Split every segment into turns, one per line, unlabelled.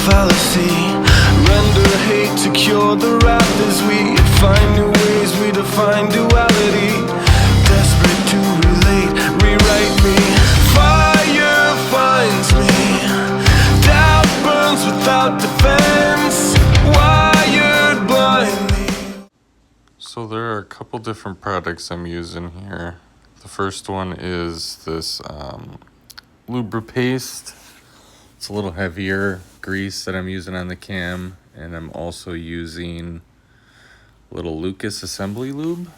fallacy. Render hate to cure the wrath as we find new ways, we define duality. Desperate to relate, rewrite me. Fire finds me. Doubt burns without defense. Wired blindly.
So there are a couple different products I'm using here. The first one is this Lubripaste. It's a little heavier grease that I'm using on the cam, and I'm also using little Lucas Assembly Lube.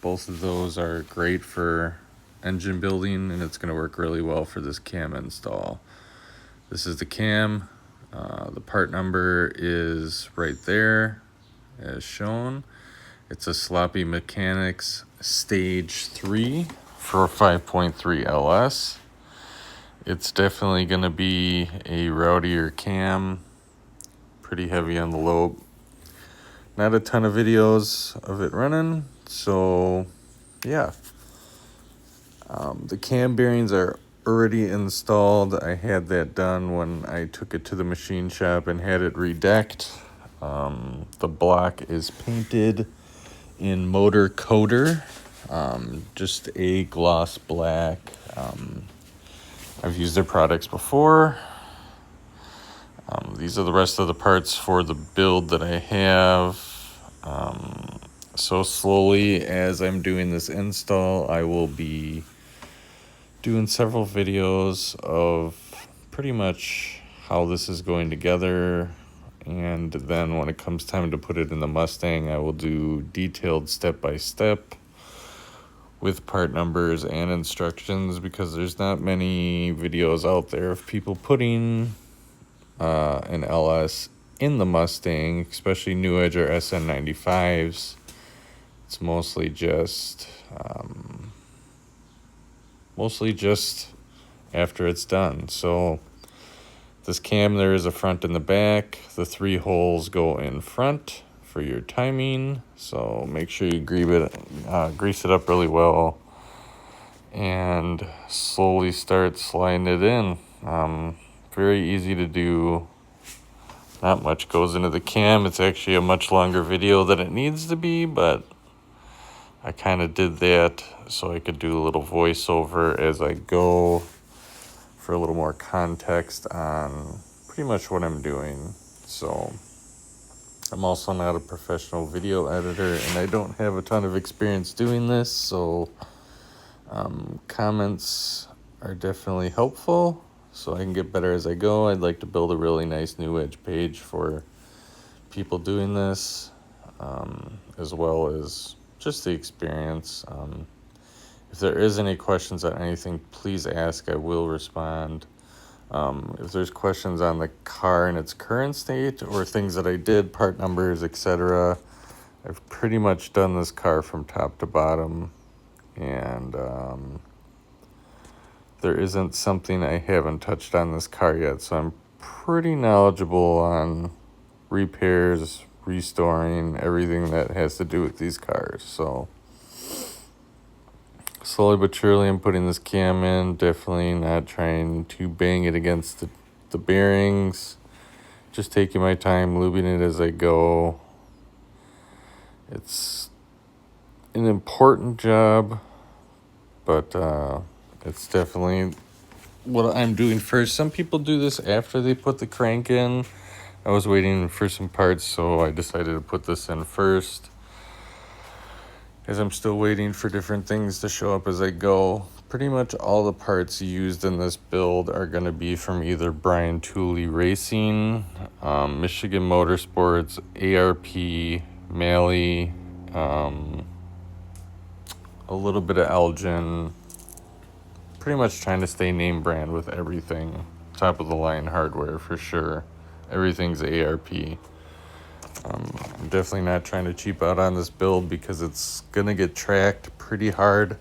Both of those are great for engine building, and it's going to work really well for this cam install. This is the cam. The part number is right there as shown. It's a Sloppy Mechanics Stage 3 for 5.3 LS. It's definitely going to be a rowdier cam, pretty heavy on the lobe. Not a ton of videos of it running, so yeah. The cam bearings are already installed. I had that done when I took it to the machine shop and had it redecked. The block is painted in Motor Coater, just a gloss black. I've used their products before. These are the rest of the parts for the build that I have. So slowly, as I'm doing this install, I will be doing several videos of pretty much how this is going together. And then when it comes time to put it in the Mustang, I will do detailed step-by-step with part numbers and instructions, because there's not many videos out there of people putting an LS in the Mustang, especially New Edge or SN95s. It's mostly just after it's done. So this cam, there is a front and the back. The 3 holes go in front for your timing, so make sure you grease it up really well and slowly start sliding it in. Very easy to do. Not much goes into the cam. It's actually a much longer video than it needs to be, but I kind of did that so I could do a little voiceover as I go for a little more context on pretty much what I'm doing. So I'm also not a professional video editor, and I don't have a ton of experience doing this, so comments are definitely helpful so I can get better as I go. I'd like to build a really nice New Edge page for people doing this, as well as just the experience. If there is any questions on anything, please ask. I will respond. If there's questions on the car in its current state or things that I did, part numbers, etc., I've pretty much done this car from top to bottom, and there isn't something I haven't touched on this car yet, so I'm pretty knowledgeable on repairs, restoring, everything that has to do with these cars. So slowly but surely I'm putting this cam in, definitely not trying to bang it against the bearings, just taking my time, lubing it as I go. It's an important job, but it's definitely what I'm doing first. Some people do this after they put the crank in. I was waiting for some parts, so I decided to put this in first, as I'm still waiting for different things to show up as I go. Pretty much all the parts used in this build are going to be from either Brian Tooley Racing, Michigan Motorsports, ARP, Malley, a little bit of Elgin. Pretty much trying to stay name brand with everything. Top of the line hardware for sure. Everything's ARP. I'm definitely not trying to cheap out on this build, because it's going to get tracked pretty hard.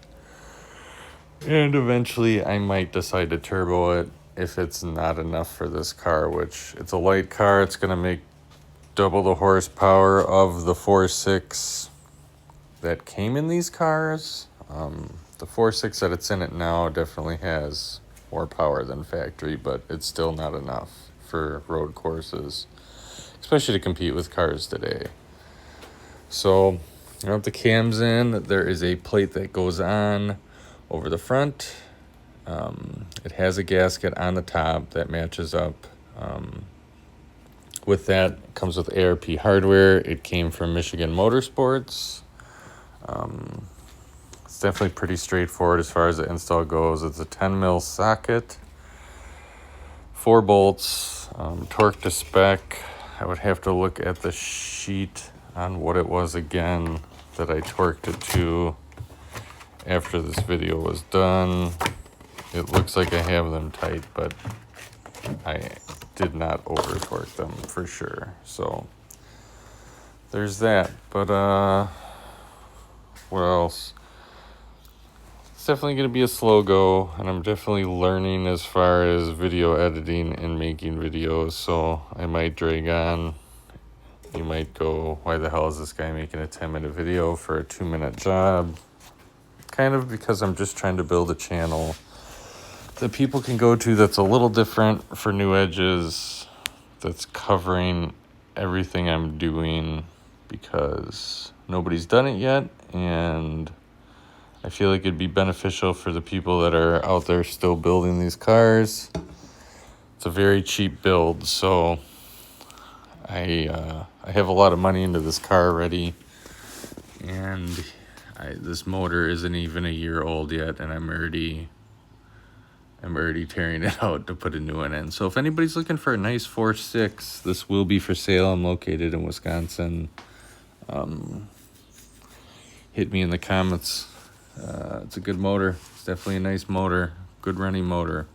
And eventually I might decide to turbo it if it's not enough for this car, which it's a light car. It's going to make double the horsepower of the 4.6 that came in these cars. The 4.6 that it's in it now definitely has more power than factory, but it's still not enough for road courses, especially to compete with cars today. So, you know, the cam's in, there is a plate that goes on over the front. It has a gasket on the top that matches up. With that, it comes with ARP hardware. It came from Michigan Motorsports. It's definitely pretty straightforward as far as the install goes. It's a 10 mil socket, 4 bolts, torque to spec. I would have to look at the sheet on what it was again that I torqued it to after this video was done. It looks like I have them tight, but I did not over torque them for sure. So there's that. But what else? It's definitely going to be a slow go, and I'm definitely learning as far as video editing and making videos, so I might drag on. You might go, why the hell is this guy making a 10-minute video for a 2-minute job? Kind of because I'm just trying to build a channel that people can go to that's a little different for New Edges, that's covering everything I'm doing, because nobody's done it yet, and I feel like it'd be beneficial for the people that are out there still building these cars. It's a very cheap build, so I have a lot of money into this car already, and this motor isn't even a year old yet, and I'm already tearing it out to put a new one in. So if anybody's looking for a nice 4.6, this will be for sale. I'm located in Wisconsin. Hit me in the comments. It's a good motor. It's definitely a nice motor, good running motor.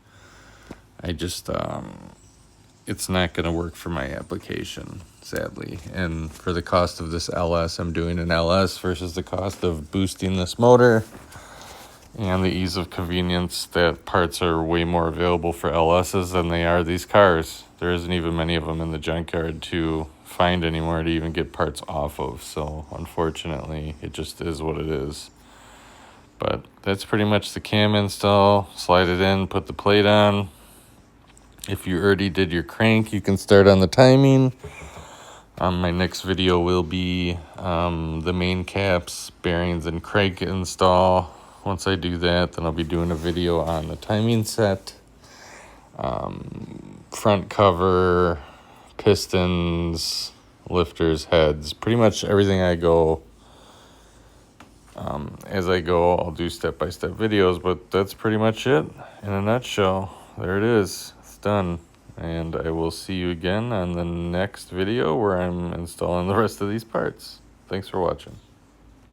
I just, it's not going to work for my application, sadly. And for the cost of this LS, I'm doing an LS versus the cost of boosting this motor and the ease of convenience that parts are way more available for LSs than they are these cars. There isn't even many of them in the junkyard to find anymore to even get parts off of. So unfortunately, it just is what it is. But that's pretty much the cam install. Slide it in, put the plate on. If you already did your crank, you can start on the timing. My next video will be the main caps, bearings, and crank install. Once I do that, then I'll be doing a video on the timing set, front cover, pistons, lifters, heads, pretty much everything I go. As I go, I'll do step-by-step videos, but that's pretty much it in a nutshell. There it is. It's done. And I will see you again on the next video where I'm installing the rest of these parts. Thanks for watching.